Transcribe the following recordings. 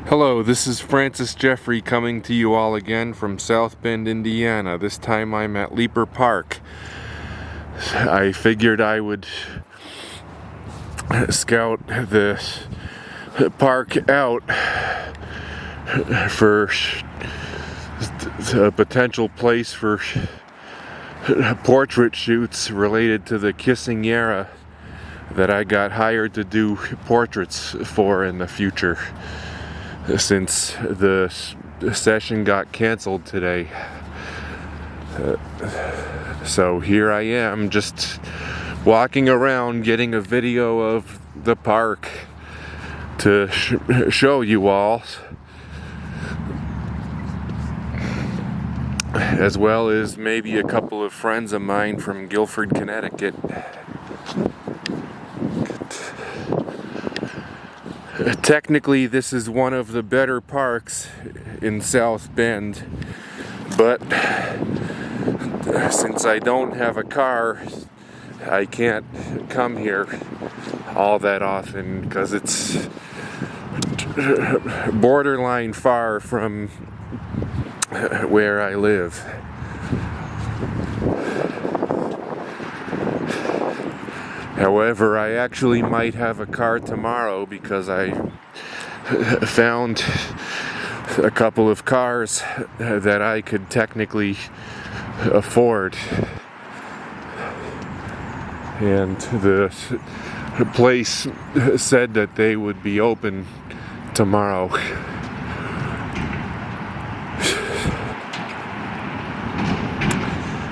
Hello, this is Francis Jeffrey coming to you all again from South Bend, Indiana. This time I'm at Leeper Park. I figured I would scout the park out for a potential place for portrait shoots related to the quinceañera that I got hired to do portraits for in the future, since the session got canceled today. So here I am, just walking around getting a video of the park to show you all, as well as maybe a couple of friends of mine from Guilford, Connecticut. Technically, this is one of the better parks in South Bend, but since I don't have a car, I can't come here all that often because it's borderline far from where I live. However, I actually might have a car tomorrow because I found a couple of cars that I could technically afford. And the place said that they would be open tomorrow.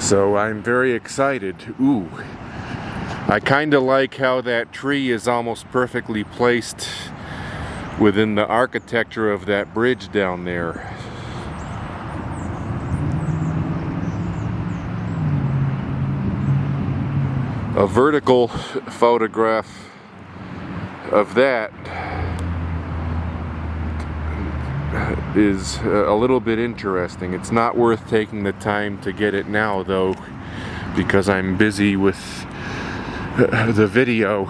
So I'm very excited. Ooh. I kind of like how that tree is almost perfectly placed within the architecture of that bridge down there. A vertical photograph of that is a little bit interesting. It's not worth taking the time to get it now, though, because I'm busy with the video.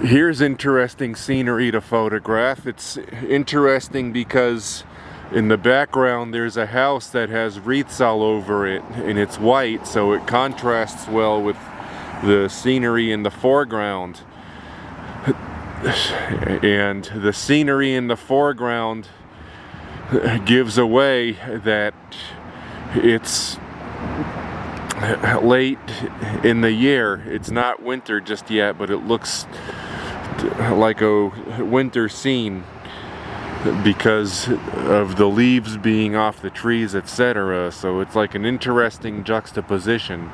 Here's interesting scenery to photograph. It's interesting because in the background there's a house that has wreaths all over it, and it's white, so it contrasts well with the scenery in the foreground. And the scenery in the foreground gives away that it's late in the year. It's not winter just yet, but it looks like a winter scene because of the leaves being off the trees, etc. So it's like an interesting juxtaposition.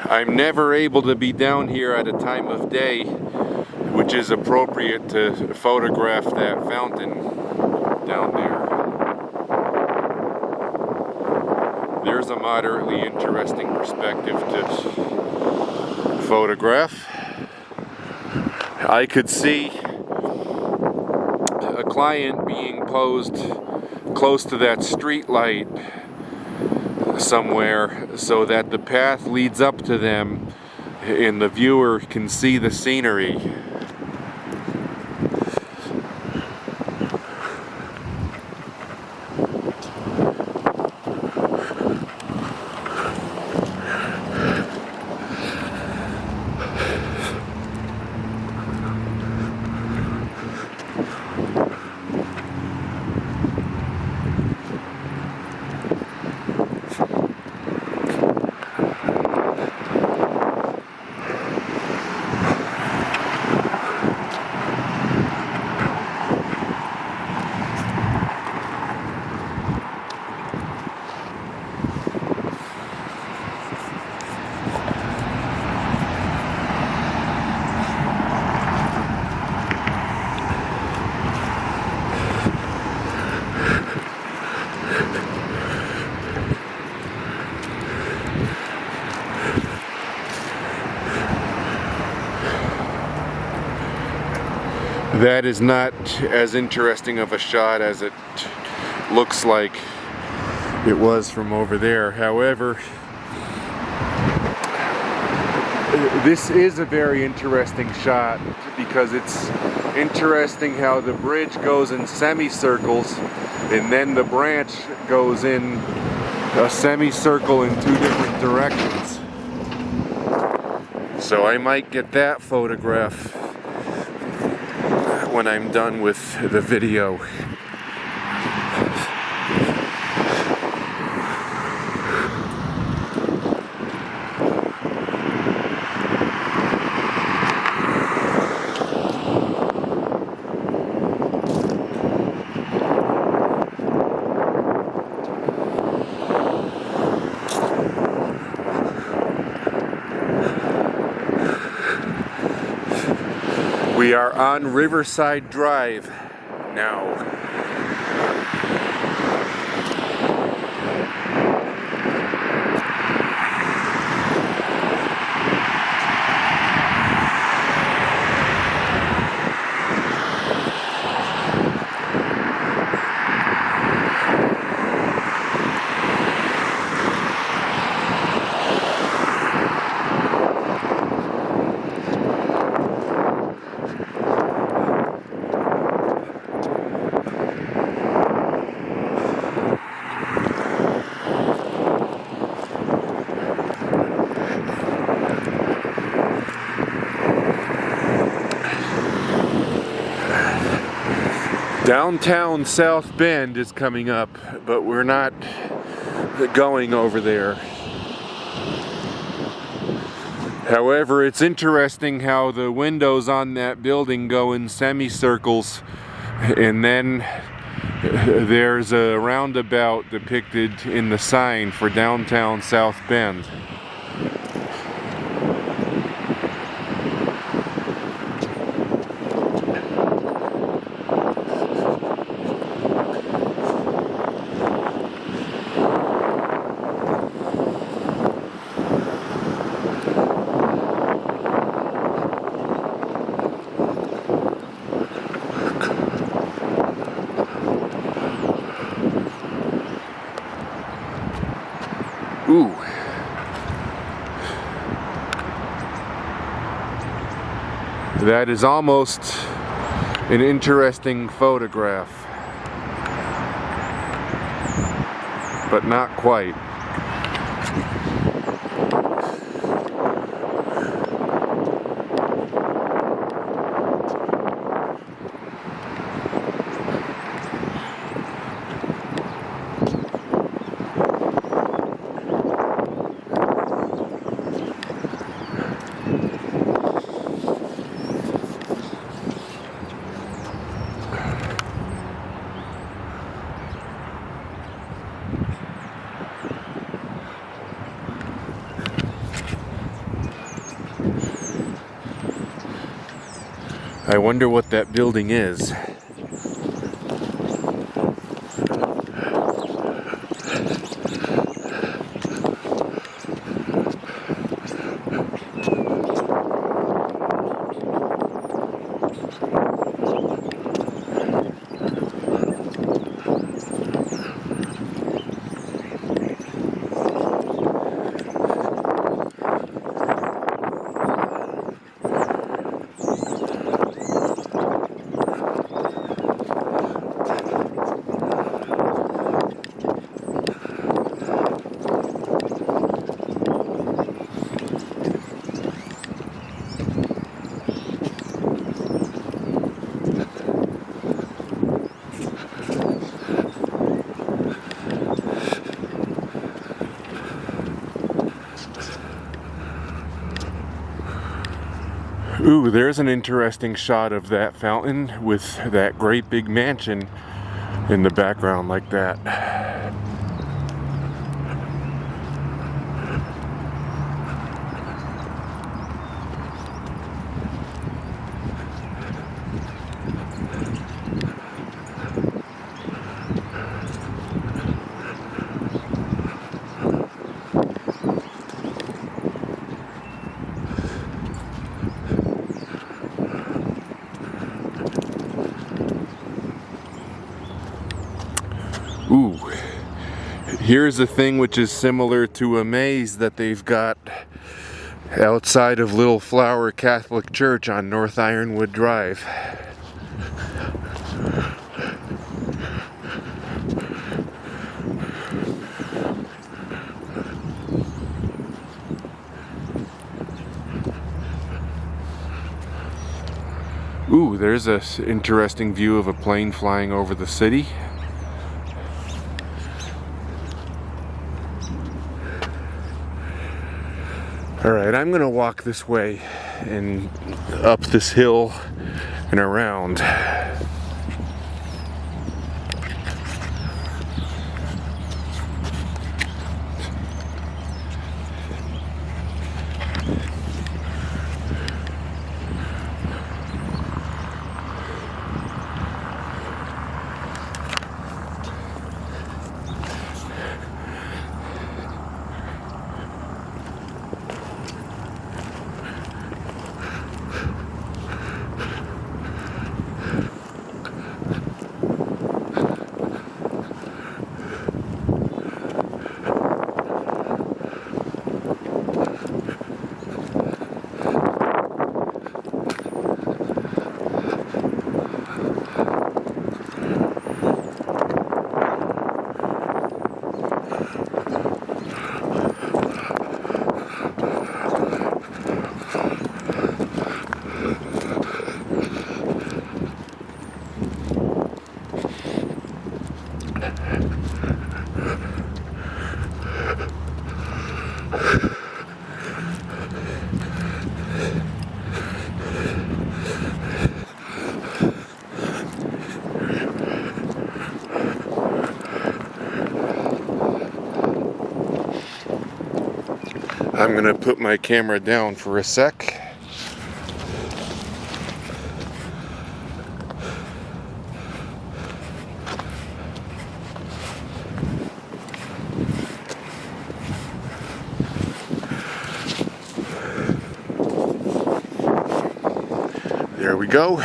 I'm never able to be down here at a time of day which is appropriate to photograph that fountain down there. There's a moderately interesting perspective to photograph. I could see a client being posed close to that street light somewhere so that the path leads up to them and the viewer can see the scenery. That is not as interesting of a shot as it looks like it was from over there. However, this is a very interesting shot because it's interesting how the bridge goes in semicircles and then the branch goes in a semicircle in two different directions. So I might get that photograph when I'm done with the video. We are on Riverside Drive now. Downtown South Bend is coming up, but we're not going over there. However, it's interesting how the windows on that building go in semicircles, and then there's a roundabout depicted in the sign for downtown South Bend. Ooh. That is almost an interesting photograph, but not quite. I wonder what that building is. Ooh, there's an interesting shot of that fountain with that great big mansion in the background like that. Here's a thing which is similar to a maze that they've got outside of Little Flower Catholic Church on North Ironwood Drive. Ooh, there's an interesting view of a plane flying over the city. Alright, I'm gonna walk this way and up this hill and around. I'm gonna put my camera down for a sec. There we go.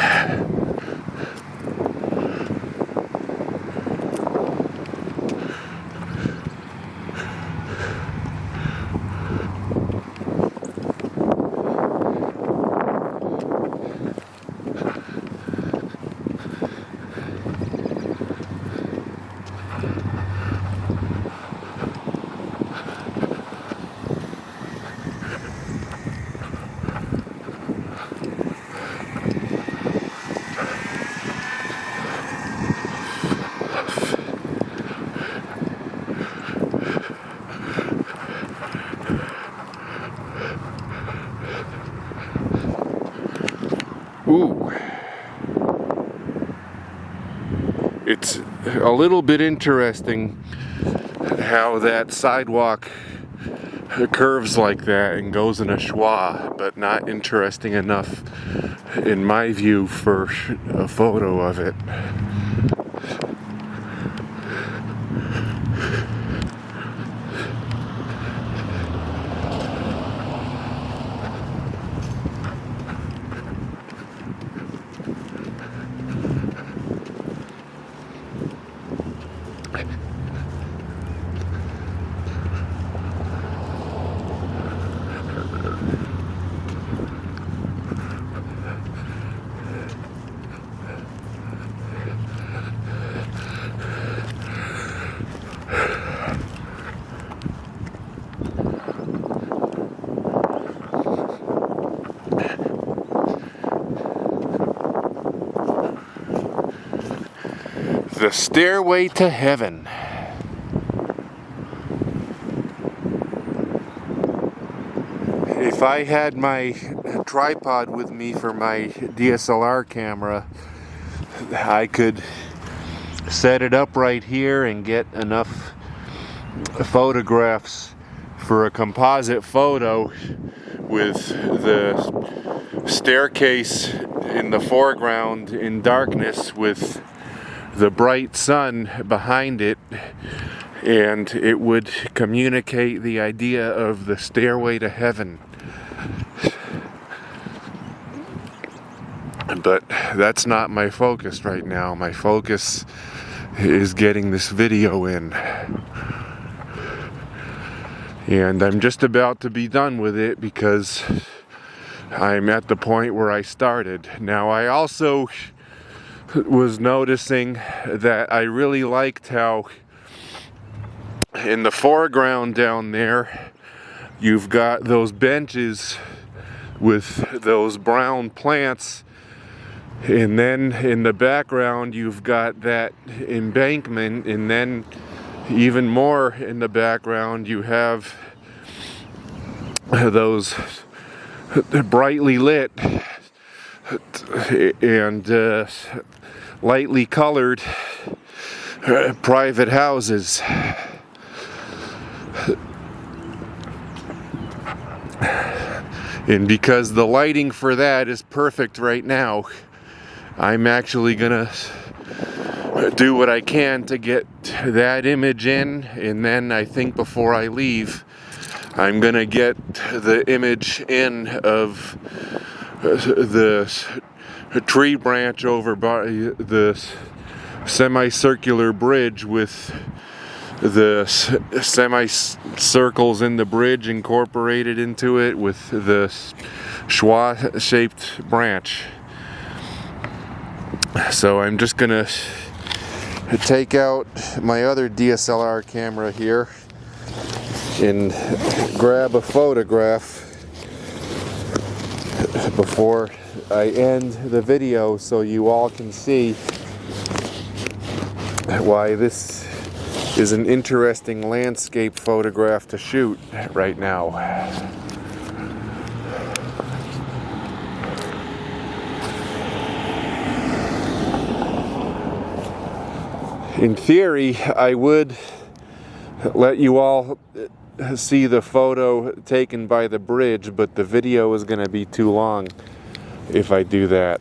Ooh. It's a little bit interesting how that sidewalk curves like that and goes in a schwa, but not interesting enough in my view for a photo of it. The Stairway to Heaven. If I had my tripod with me for my DSLR camera, I could set it up right here and get enough photographs for a composite photo with the staircase in the foreground in darkness with the bright sun behind it, and it would communicate the idea of the stairway to heaven. But that's not my focus right now. My focus is getting this video in. And I'm just about to be done with it because I'm at the point where I started. Now, I also was noticing that I really liked how in the foreground down there you've got those benches with those brown plants, and then in the background you've got that embankment, and then even more in the background you have those brightly lit and lightly colored private houses. And because the lighting for that is perfect right now, I'm actually gonna do what I can to get that image in, and then I think before I leave I'm gonna get the image in of the tree branch over by the semicircular bridge with the semicircles in the bridge incorporated into it with the schwa shaped branch. So I'm just gonna take out my other DSLR camera here and grab a photograph before I end the video so you all can see why this is an interesting landscape photograph to shoot right now. In theory, I would let you all see the photo taken by the bridge, but the video is going to be too long if I do that.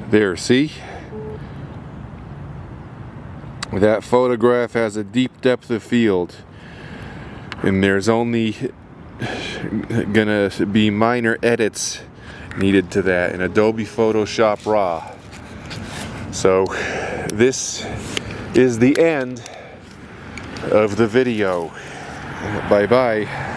There, see? That photograph has a deep depth of field, and there's only gonna be minor edits needed to that in Adobe Photoshop Raw. So this is the end of the video. Bye bye.